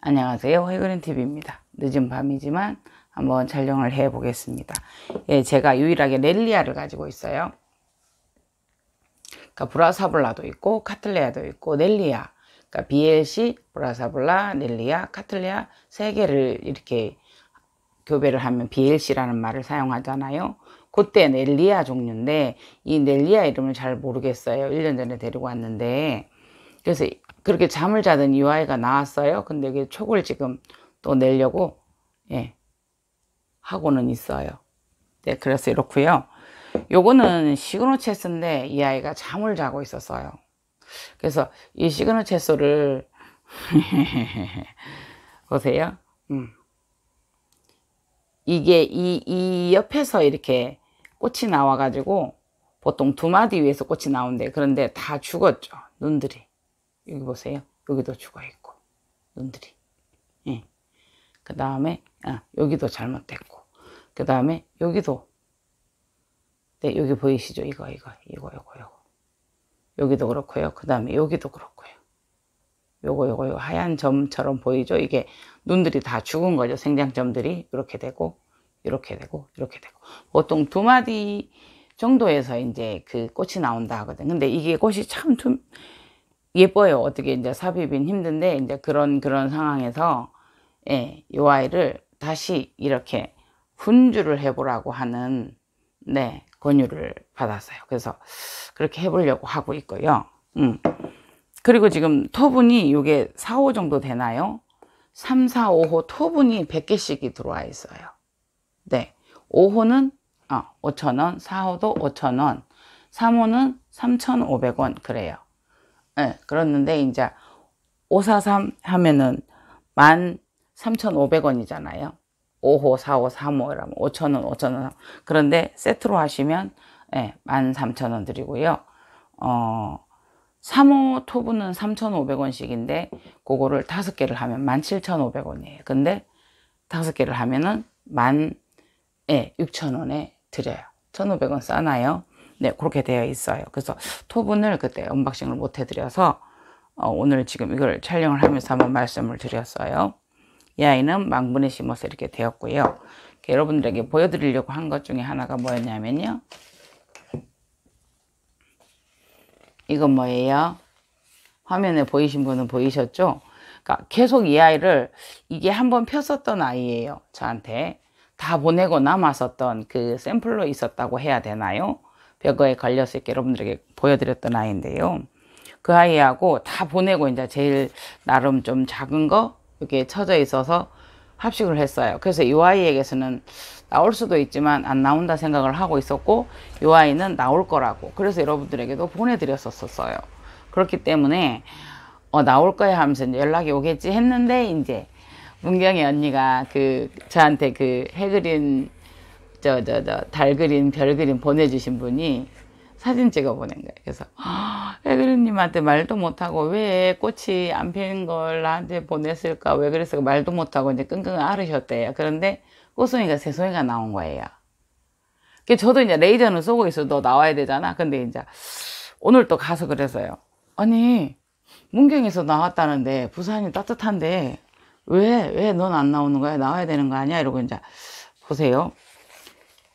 안녕하세요. 해그린TV입니다. 늦은 밤이지만 한번 촬영을 해 보겠습니다. 예, 제가 유일하게 렐리아를 가지고 있어요. 그러니까 브라사블라도 있고 카틀레아도 있고 렐리아, 그러니까 BLC, 브라사블라, 렐리아, 카틀레아 세 개를 이렇게 교배를 하면 BLC라는 말을 사용하잖아요. 그때 렐리아 종류인데 이 렐리아 이름을 잘 모르겠어요. 1년 전에 데리고 왔는데 그래서 그렇게 잠을 자던 이 아이가 나왔어요. 근데 이게 촉을 지금 또 내려고 하고는 있어요. 네, 그래서 이렇고요. 요거는 시그노 체스인데 이 아이가 잠을 자고 있었어요. 그래서 이 시그노 체스를 보세요. 이게 이 옆에서 이렇게 꽃이 나와가지고 보통 두 마디 위에서 꽃이 나오는데 그런데 다 죽었죠. 눈들이. 여기 보세요. 여기도 죽어있고 눈들이. 예. 그 다음에 여기도 잘못됐고 그 다음에 여기도 여기 보이시죠? 이거 여기도 그렇고요. 그 다음에 여기도 그렇고요. 요거 하얀 점처럼 보이죠? 이게 눈들이 다 죽은 거죠. 생장점들이 이렇게 되고 이렇게 되고 이렇게 되고 보통 두 마디 정도에서 이제 그 꽃이 나온다 하거든. 근데 이게 꽃이 참 예뻐요. 어떻게 이제 삽입은 힘든데 이제 그런 상황에서 이 아이를 다시 이렇게 분주를 해보라고 하는 권유를 받았어요. 그래서 그렇게 해보려고 하고 있고요. 그리고 지금 토분이 이게 4, 5 정도 되나요? 3, 4, 5호 토분이 100개씩이 들어와 있어요. 네. 5호는 5,000원, 4호도 5,000원, 3호는 3,500원 그래요. 네, 그렇는데 이제 543 하면은 13,500원이잖아요. 5호, 4호, 3호 이러면 5,000원, 5,000원. 그런데 세트로 하시면 13,000원 드리고요. 3호 토분은 3,500원씩인데 그거를 5개를 하면 17,500원이에요. 근데 5개를 하면은 16,000원에 드려요. 1,500원 싸나요? 네, 그렇게 되어 있어요. 그래서 토분을 그때 언박싱을 못 해드려서 오늘 지금 이걸 촬영을 하면서 한번 말씀을 드렸어요. 이 아이는 망분에 심어서 이렇게 되었고요. 여러분들에게 보여드리려고 한 것 중에 하나가 뭐였냐면요. 이건 뭐예요? 화면에 보이신 분은 보이셨죠? 그러니까 계속 이 아이를 이게 한번 폈었던 아이예요. 저한테 다 보내고 남았었던 그 샘플로 있었다고 해야 되나요? 벽에 걸려서 이렇게 여러분들에게 보여드렸던 아이인데요. 그 아이하고 다 보내고 이제 제일 나름 좀 작은 거 이렇게 쳐져 있어서 합식을 했어요. 그래서 이 아이에게서는 나올 수도 있지만 안 나온다 생각을 하고 있었고 이 아이는 나올 거라고 그래서 여러분들에게도 보내드렸었어요. 그렇기 때문에 나올 거야 하면서 이제 연락이 오겠지 했는데 이제 문경이 언니가 저한테 해그린 달 그림, 별 그림 보내주신 분이 사진 찍어 보낸 거예요. 그래서 해그린님한테 말도 못하고 왜 꽃이 안 피는 걸 나한테 보냈을까? 왜 그랬을까? 말도 못하고 이제 끙끙 앓으셨대요. 그런데 꽃송이가 새송이가 나온 거예요. 저도 이제 레이저는 쏘고 있어도 나와야 되잖아. 근데 이제 오늘 또 가서 그래서요. 아니 문경에서 나왔다는데 부산이 따뜻한데 왜 넌 안 나오는 거야? 나와야 되는 거 아니야? 이러고 이제 보세요.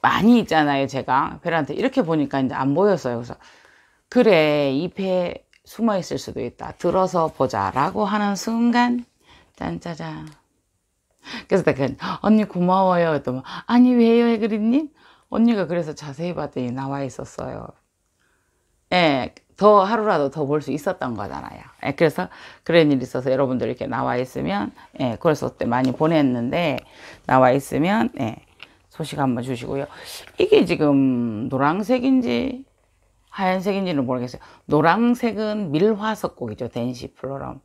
많이 있잖아요. 제가 별한테 이렇게 보니까 이제 안 보였어요. 그래서 그래 잎에 숨어 있을 수도 있다. 들어서 보자 라고 하는 순간 짠짜잔. 그래서 내가 언니 고마워요. 또 아니 왜요 해그린님? 언니가 그래서 자세히 봤더니 나와 있었어요. 더 하루라도 더 볼 수 있었던 거잖아요. 그래서 그런 일이 있어서 여러분들 이렇게 나와 있으면 그래서 그때 많이 보냈는데 나와 있으면 소식 한번 주시고요. 이게 지금 노란색인지 하얀색인지는 모르겠어요. 노란색은 밀화석곡이죠. 덴시플로럼.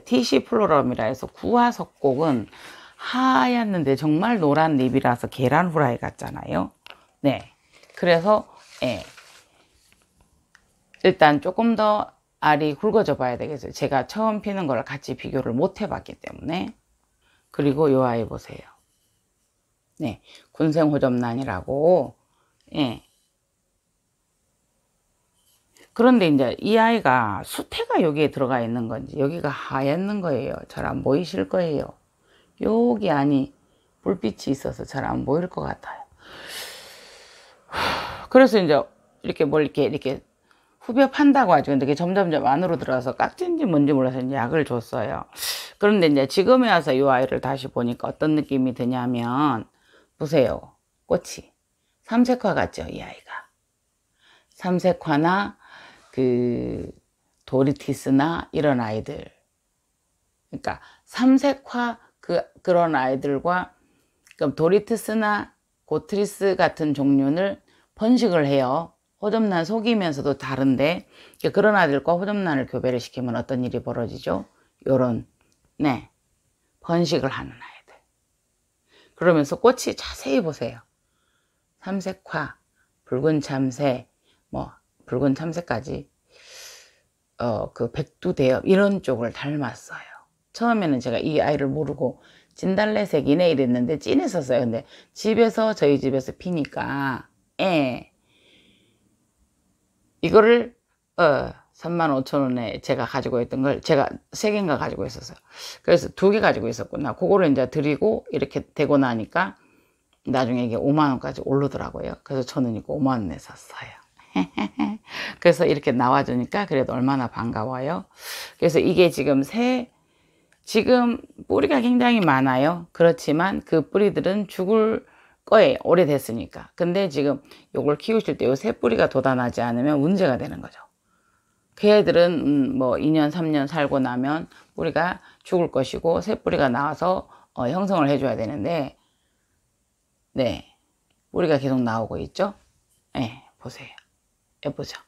티시플로럼이라 해서 구화석곡은 하얗는데 정말 노란 잎이라서 계란 후라이 같잖아요. 네. 그래서 일단 조금 더 알이 굵어져 봐야 되겠어요. 제가 처음 피는 걸 같이 비교를 못 해봤기 때문에. 그리고 이 아이 보세요. 네, 군생호접란이라고 그런데 이제 이 아이가 수태가 여기에 들어가 있는 건지 여기가 하얗는 거예요. 잘 안 보이실 거예요. 여기 안이 불빛이 있어서 잘 안 보일 것 같아요. 그래서 이제 이렇게 뭘 이렇게 후벼 판다고 하죠. 근데 그게 점점점 안으로 들어가서 깍지인지 뭔지 몰라서 이제 약을 줬어요. 그런데 이제 지금에 와서 이 아이를 다시 보니까 어떤 느낌이 드냐면, 보세요. 꽃이. 삼색화 같죠, 이 아이가. 삼색화나, 도리티스나 이런 아이들. 그러니까, 삼색화 그런 아이들과, 그럼 도리티스나 고트리스 같은 종류를 번식을 해요. 호접란 속이면서도 다른데, 그런 아이들과 호접란을 교배를 시키면 어떤 일이 벌어지죠? 요런, 네, 번식을 하는 아이들. 그러면서 꽃이 자세히 보세요. 삼색화, 붉은 참새, 붉은 참새까지, 백두대엽, 이런 쪽을 닮았어요. 처음에는 제가 이 아이를 모르고 진달래색이네 이랬는데 찐했었어요. 근데 저희 집에서 피니까, 이거를 35,000원에 제가 가지고 있던 걸 제가 3개인가 가지고 있었어요. 그래서 2개 가지고 있었구나. 그거를 이제 드리고 이렇게 되고 나니까 나중에 이게 5만원까지 오르더라고요. 그래서 저는 이거 5만원에 샀어요. 그래서 이렇게 나와주니까 그래도 얼마나 반가워요. 그래서 이게 지금 뿌리가 굉장히 많아요. 그렇지만 그 뿌리들은 죽을 거예요. 오래됐으니까. 근데 지금 요걸 키우실 때 요 새 뿌리가 돋아나지 않으면 문제가 되는 거죠. 그 애들은 2년 3년 살고 나면 뿌리가 죽을 것이고 새 뿌리가 나와서 형성을 해줘야 되는데, 네, 뿌리가 계속 나오고 있죠. 네, 보세요. 예쁘죠?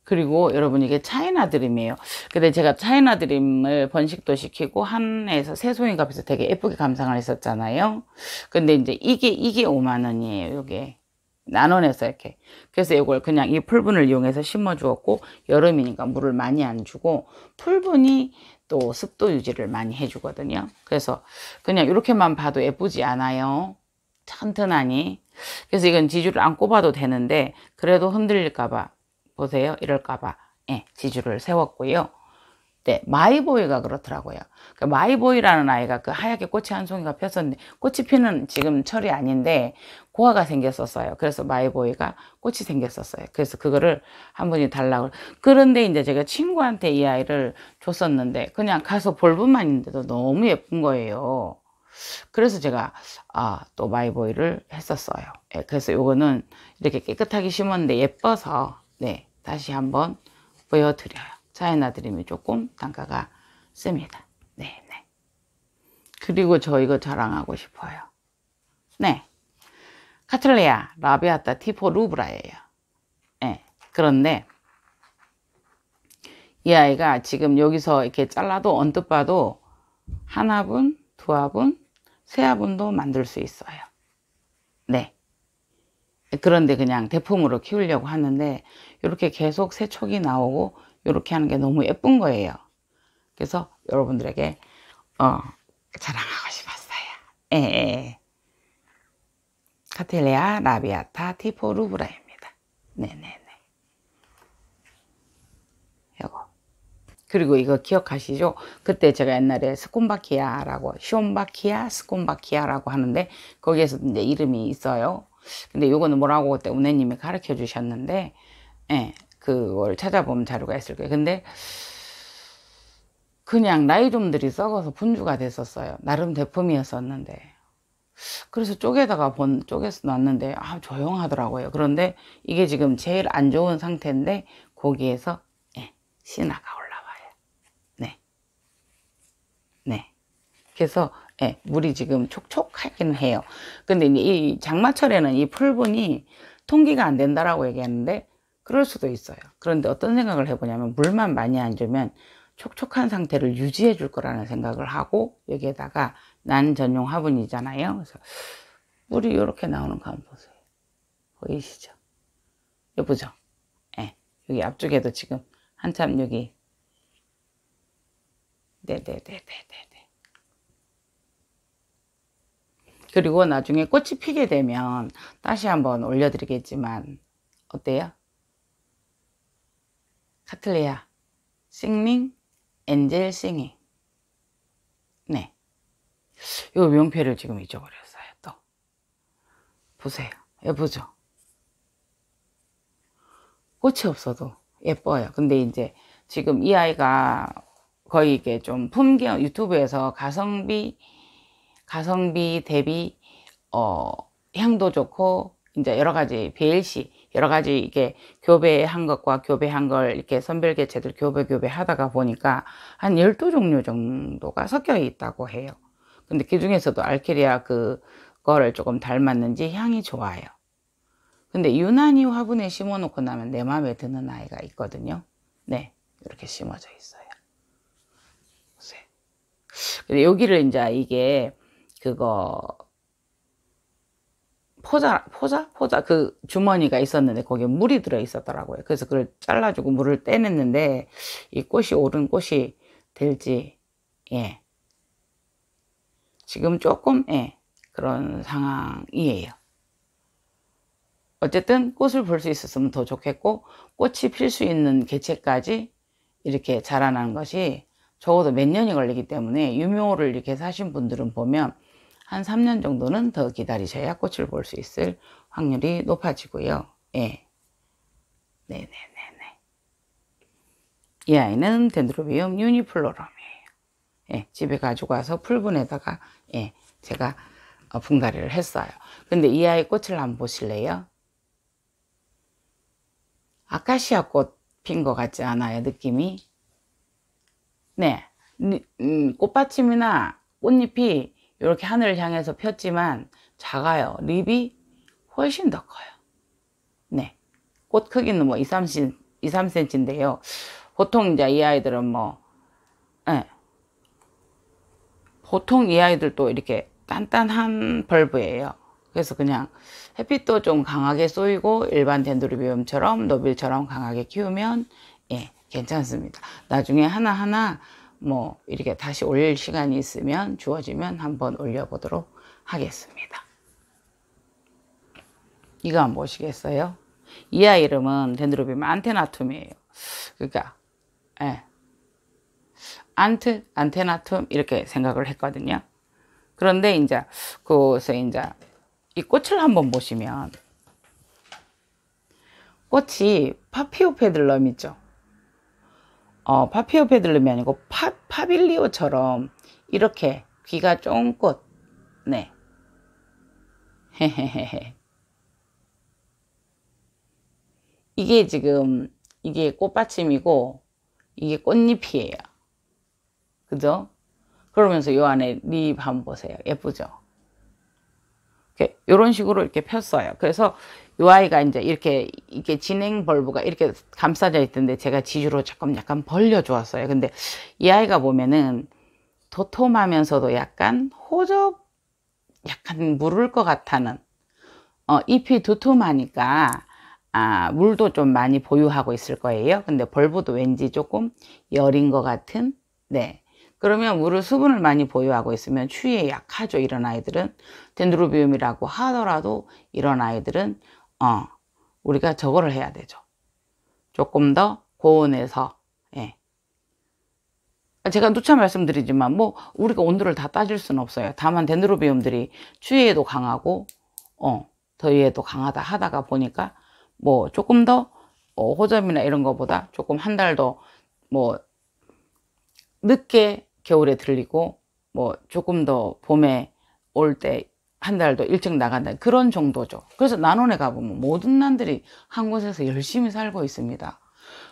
그리고 여러분 이게 차이나 드림이에요. 근데 제가 차이나 드림을 번식도 시키고 한에서 새송이 값에서 되게 예쁘게 감상을 했었잖아요. 근데 이제 이게 5만 원이에요. 요게 나눠내서 이렇게. 그래서 이걸 그냥 이 풀분을 이용해서 심어 주었고, 여름이니까 물을 많이 안 주고, 풀분이 또 습도 유지를 많이 해주거든요. 그래서 그냥 이렇게만 봐도 예쁘지 않아요? 튼튼하니. 그래서 이건 지주를 안 꼽아도 되는데 그래도 흔들릴까봐, 보세요. 이럴까봐 지주를 세웠고요. 네, 마이보이가 그렇더라고요. 그 마이보이라는 아이가 그 하얗게 꽃이 한 송이가 폈었는데, 꽃이 피는 지금 철이 아닌데 고화가 생겼었어요. 그래서 마이보이가 꽃이 생겼었어요. 그래서 그거를 한 분이 달라고. 그런데 이제 제가 친구한테 이 아이를 줬었는데 그냥 가서 볼분만 있는데도 너무 예쁜 거예요. 그래서 제가 또 마이보이를 했었어요. 그래서 요거는 이렇게 깨끗하게 심었는데 예뻐서 다시 한번 보여드려요. 차이나 드림이 조금 단가가 셉니다. 네. 그리고 저 이거 자랑하고 싶어요. 네, 카틀레아 라비아타 티포 루브라예요. 그런데 이 아이가 지금 여기서 이렇게 잘라도 언뜻 봐도 한 화분, 두 화분, 세 화분도 만들 수 있어요. 네. 그런데 그냥 대품으로 키우려고 하는데 이렇게 계속 새 촉이 나오고 이렇게 하는 게 너무 예쁜 거예요. 그래서 여러분들에게 자랑하고 싶었어요. 카텔레아 라비아타 티포 루브라입니다. 네네네. 요거. 그리고 이거 기억하시죠? 그때 제가 옛날에 스콘바키아라고, 시온바키아, 스콘바키아라고 하는데 거기에서 이제 이름이 있어요. 근데 요거는 뭐라고 그때 운해님이 가르쳐 주셨는데, 그걸 찾아보면 자료가 있을 거예요. 근데 그냥 라이좀들이 썩어서 분주가 됐었어요. 나름 대품이었었는데. 그래서 쪼개서 놨는데 조용하더라고요. 그런데 이게 지금 제일 안 좋은 상태인데 거기에서 신화가 올라와요. 네. 그래서 물이 지금 촉촉하긴 해요. 근데 이제 이 장마철에는 이 풀분이 통기가 안 된다라고 얘기하는데 그럴 수도 있어요. 그런데 어떤 생각을 해보냐면 물만 많이 안 주면 촉촉한 상태를 유지해 줄 거라는 생각을 하고, 여기에다가 난 전용 화분이잖아요. 그래서 물이 이렇게 나오는 거 한번 보세요. 보이시죠? 예쁘죠? 여기 앞쪽에도 지금 한참 여기 네네네네네. 그리고 나중에 꽃이 피게 되면 다시 한번 올려드리겠지만 어때요? 카틀레아 싱링 엔젤 싱잉. 네, 요 명패를 지금 잊어버렸어요. 또 보세요. 예쁘죠? 꽃이 없어도 예뻐요. 근데 이제 지금 이 아이가 거의 이게 좀 품격, 유튜브에서 가성비 대비 향도 좋고 이제 여러 가지 BLC 여러 가지 이게 교배한 것과 교배한 걸 이렇게 선별 개체들 교배 하다가 보니까 한 12종류 정도가 섞여 있다고 해요. 근데 그 중에서도 알케리아 그거를 조금 닮았는지 향이 좋아요. 근데 유난히 화분에 심어 놓고 나면 내 마음에 드는 아이가 있거든요. 네, 이렇게 심어져 있어요. 보세요. 근데 여기를 이제 이게 그거 포자 그 주머니가 있었는데 거기에 물이 들어 있었더라고요. 그래서 그걸 잘라주고 물을 떼냈는데 이 꽃이 옳은 꽃이 될지, 예, 지금 조금, 예, 그런 상황이에요. 어쨌든 꽃을 볼 수 있었으면 더 좋겠고, 꽃이 필 수 있는 개체까지 이렇게 자라나는 것이 적어도 몇 년이 걸리기 때문에 유묘를 이렇게 사신 분들은 보면 한 3년 정도는 더 기다리셔야 꽃을 볼 수 있을 확률이 높아지고요. 예. 네네네네. 이 아이는 덴드로비움 유니플로럼이에요. 예, 집에 가지고 와서 풀분에다가, 예, 제가 분갈이를 했어요. 근데 이 아이 꽃을 한번 보실래요? 아카시아 꽃 핀 것 같지 않아요? 느낌이? 네. 꽃받침이나 꽃잎이 이렇게 하늘을 향해서 폈지만 작아요. 립이 훨씬 더 커요. 네. 꽃 크기는 뭐 2, 3cm인데요. 보통 이제 이 아이들은 뭐, 네. 보통 이 아이들도 이렇게 단단한 벌브예요. 그래서 그냥 햇빛도 좀 강하게 쏘이고 일반 덴드로비움처럼 노빌처럼 강하게 키우면, 예, 괜찮습니다. 나중에 하나하나 뭐 이렇게 다시 올릴 시간이 있으면 주어지면 한번 올려보도록 하겠습니다. 이거 한번 보시겠어요? 이 아이 이름은 덴드로비움 안테나툼이에요. 그러니까, 예, 안테나툼 이렇게 생각을 했거든요. 그런데 이제 그래서 이제 이 꽃을 한번 보시면 꽃이 파피오페들럼 있죠. 파피오페들럼이 아니고 파빌리오처럼 이렇게 귀가 쫑긋, 네. 이게 지금 이게 꽃받침이고 이게 꽃잎이에요. 그죠? 그러면서 요 안에 립 한번 보세요. 예쁘죠? 이런 식으로 이렇게 폈어요. 그래서 이 아이가 이제 이렇게 진행 벌브가 이렇게 감싸져 있던데 제가 지주로 조금 약간 벌려 주었어요. 근데 이 아이가 보면은 도톰하면서도 약간 호접, 약간 물을 것 같다는, 잎이 두툼하니까, 물도 좀 많이 보유하고 있을 거예요. 근데 벌브도 왠지 조금 여린 것 같은, 네. 그러면 물을 수분을 많이 보유하고 있으면 추위에 약하죠. 이런 아이들은 덴드로비움이라고 하더라도 이런 아이들은 우리가 저거를 해야 되죠. 조금 더 고온에서, 예. 제가 누차 말씀드리지만 뭐 우리가 온도를 다 따질 수는 없어요. 다만 덴드로비움들이 추위에도 강하고 더위에도 강하다 하다가 보니까 뭐 조금 더 호접이나 이런 거보다 조금 한 달 더 뭐 늦게 겨울에 들리고 뭐 조금 더 봄에 올 때 한 달 더 일찍 나간다 그런 정도죠. 그래서 난원에 가보면 모든 난들이 한 곳에서 열심히 살고 있습니다.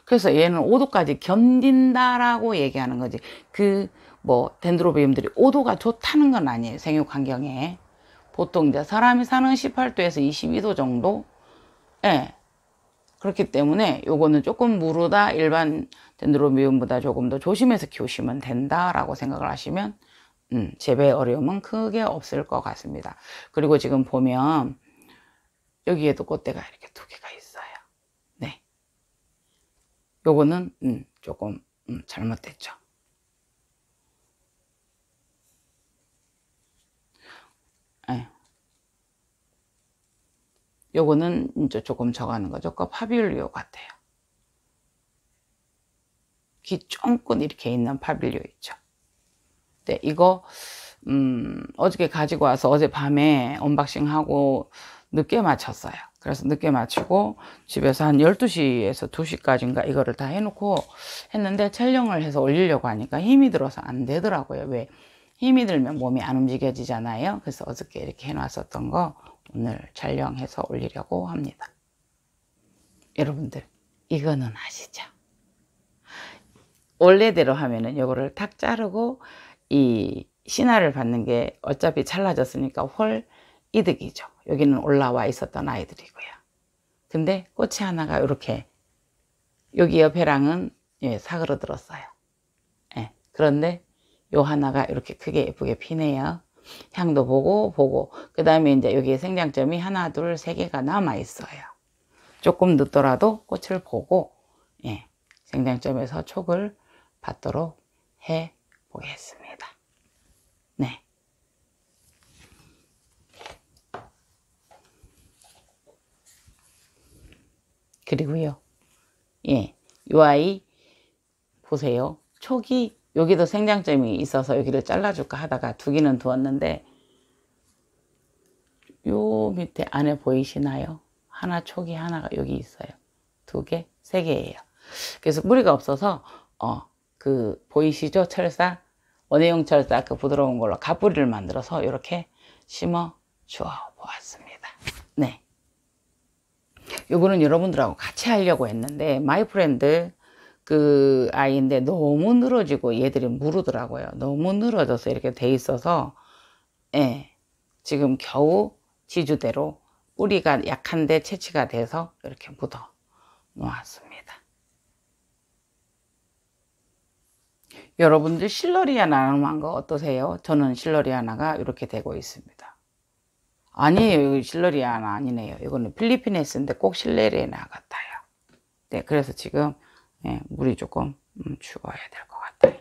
그래서 얘는 5도까지 견딘다라고 얘기하는 거지. 뭐 덴드로비움들이 5도가 좋다는 건 아니에요. 생육 환경에 보통 이제 사람이 사는 18도에서 22도 정도, 예, 그렇기 때문에 요거는 조금 무르다 일반 덴드로비움보다 조금 더 조심해서 키우시면 된다라고 생각을 하시면 재배 어려움은 크게 없을 것 같습니다. 그리고 지금 보면 여기에도 꽃대가 이렇게 2개가 있어요. 네, 요거는 조금 잘못됐죠. 네. 요거는 이제 조금 적어가는 거죠. 파빌리오 같아요. 귀 쫑긋 이렇게 있는 파빌리오 있죠. 네, 이거 어저께 가지고 와서 어젯밤에 언박싱하고 늦게 마쳤어요. 그래서 늦게 마치고 집에서 한 12시에서 2시까지인가 이거를 다 해놓고 했는데, 촬영을 해서 올리려고 하니까 힘이 들어서 안 되더라고요. 왜? 힘이 들면 몸이 안 움직여지잖아요. 그래서 어저께 이렇게 해놨었던 거 오늘 촬영해서 올리려고 합니다. 여러분들, 이거는 아시죠? 원래대로 하면은 이거를 탁 자르고 이 신화를 받는 게 어차피 잘라졌으니까 훨 이득이죠. 여기는 올라와 있었던 아이들이고요. 근데 꽃이 하나가 이렇게, 여기 옆에랑은 사그러들었어요. 예, 그런데 요 하나가 이렇게 크게 예쁘게 피네요. 향도 보고 그 다음에 이제 여기에 생장점이 하나 둘 세 개가 남아 있어요. 조금 늦더라도 꽃을 보고 생장점에서 촉을 받도록 해 보겠습니다. 네. 그리고요, 이 아이 보세요. 촉이 여기도 생장점이 있어서 여기를 잘라줄까 하다가 두기는 두었는데, 요 밑에 안에 보이시나요? 하나, 촉이 하나가 여기 있어요. 2개, 3개예요. 그래서 무리가 없어서 그 보이시죠? 철사, 원예용 철사, 그 부드러운 걸로 가뿌리를 만들어서 이렇게 심어 주어 보았습니다. 네. 요거는 여러분들하고 같이 하려고 했는데, 마이 프렌드 그 아이인데 너무 늘어지고 얘들이 무르더라고요. 너무 늘어져서 이렇게 돼 있어서 지금 겨우 지주대로 뿌리가 약한데 채취가 돼서 이렇게 묻어 놓았습니다. 여러분들 실러리아나만 거 어떠세요? 저는 실러리아나가 이렇게 되고 있습니다. 아니에요, 이거 실러리아나 아니네요. 이거는 필리피네스인데 꼭 실러리아나 같아요. 네, 그래서 지금 물이 조금 주어야 될 것 같아요.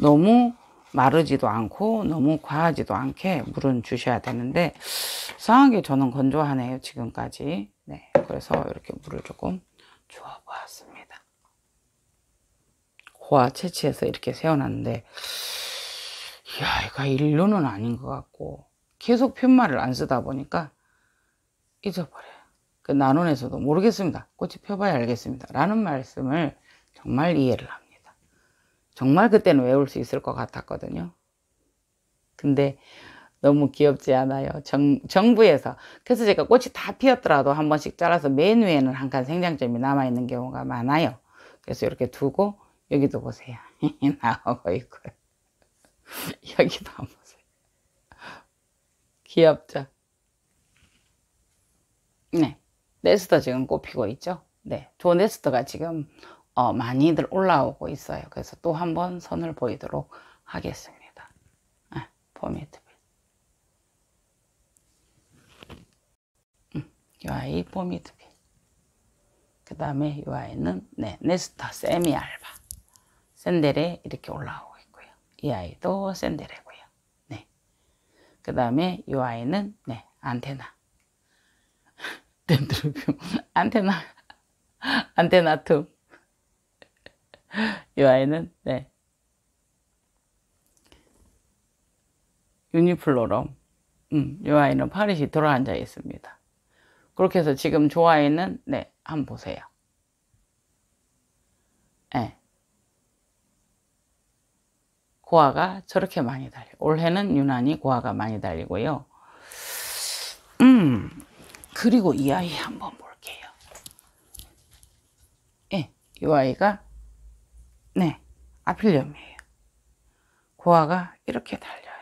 너무 마르지도 않고 너무 과하지도 않게 물은 주셔야 되는데, 이상하게 저는 건조하네요, 지금까지. 네, 그래서 이렇게 물을 조금 주어 보았습니다. 고아 채취해서 이렇게 세워놨는데, 이야, 이거 일로는 아닌 것 같고, 계속 푯말을 안 쓰다 보니까 잊어버려요. 그 난원에서도 모르겠습니다. 꽃이 펴봐야 알겠습니다. 라는 말씀을 정말 이해를 합니다. 정말 그때는 외울 수 있을 것 같았거든요. 근데 너무 귀엽지 않아요? 정부에서. 그래서 제가 꽃이 다 피었더라도 한 번씩 잘라서 맨 위에는 한 칸 생장점이 남아있는 경우가 많아요. 그래서 이렇게 두고, 여기도 보세요. 나오고 있고요. 여기도 한번 보세요. 귀엽죠? 네. 네스터 지금 꽃피고 있죠? 네. 조 네스터가 지금 많이들 올라오고 있어요. 그래서 또 한번 선을 보이도록 하겠습니다. 포미트. 이 아이 포미트비. 그 다음에 이 아이는 네스터 세미알바. 샌델에 이렇게 올라오고 있고요. 이 아이도 샌델이고요. 네. 그 다음에 이 아이는 안테나. 덴드로bium 안테나툼. 이 아이는 유니플로럼. 이 아이는 파릿이 들어앉아 있습니다. 그렇게 해서 지금 조 아이는 한번 보세요. 고화가 저렇게 많이 달려. 올해는 유난히 고화가 많이 달리고요. 그리고 이 아이 한번 볼게요. 이 아이가 아필륨이에요. 고화가 이렇게 달려요.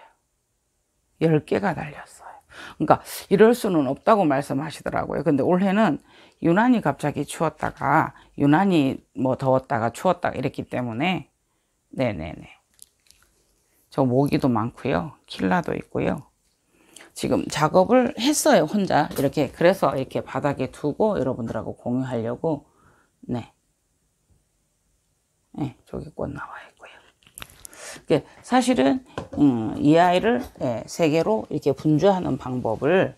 10개가 달렸어요. 그러니까 이럴 수는 없다고 말씀하시더라고요. 근데 올해는 유난히 갑자기 추웠다가 유난히 뭐 더웠다가 추웠다가 이랬기 때문에 저 모기도 많고요. 킬라도 있고요. 지금 작업을 했어요, 혼자. 이렇게. 그래서 이렇게 바닥에 두고 여러분들하고 공유하려고. 저기 꽃 나와 있고요. 사실은 이 아이를 3개로 이렇게 분주하는 방법을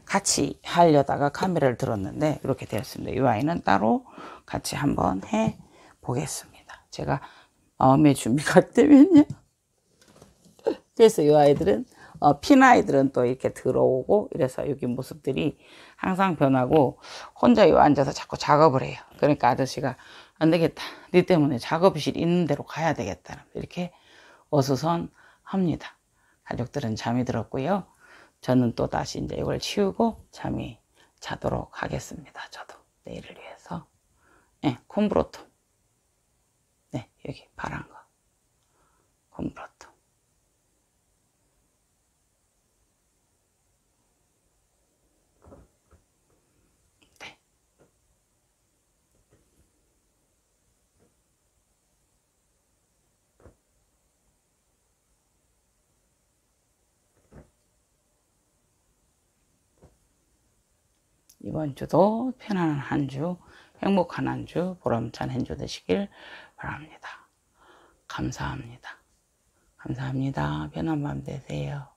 같이 하려다가 카메라를 들었는데 이렇게 되었습니다. 이 아이는 따로 같이 한번 해 보겠습니다. 제가 마음의 준비가 되면요. 그래서 이 아이들은 핀 아이들은 또 이렇게 들어오고 이래서 여기 모습들이 항상 변하고 혼자 요 앉아서 자꾸 작업을 해요. 그러니까 아저씨가 안 되겠다. 네 때문에 작업실 있는 데로 가야 되겠다. 이렇게 어수선 합니다. 가족들은 잠이 들었고요. 저는 또 다시 이제 이걸 치우고 잠이 자도록 하겠습니다. 저도 내일을 위해서. 네, 콤브로토. 네, 여기 파란 거. 콤브로토. 네. 이번 주도 편안한 한 주, 행복한 한 주, 보람찬 한 주 되시길 바랍니다. 감사합니다. 감사합니다. 편한 밤 되세요.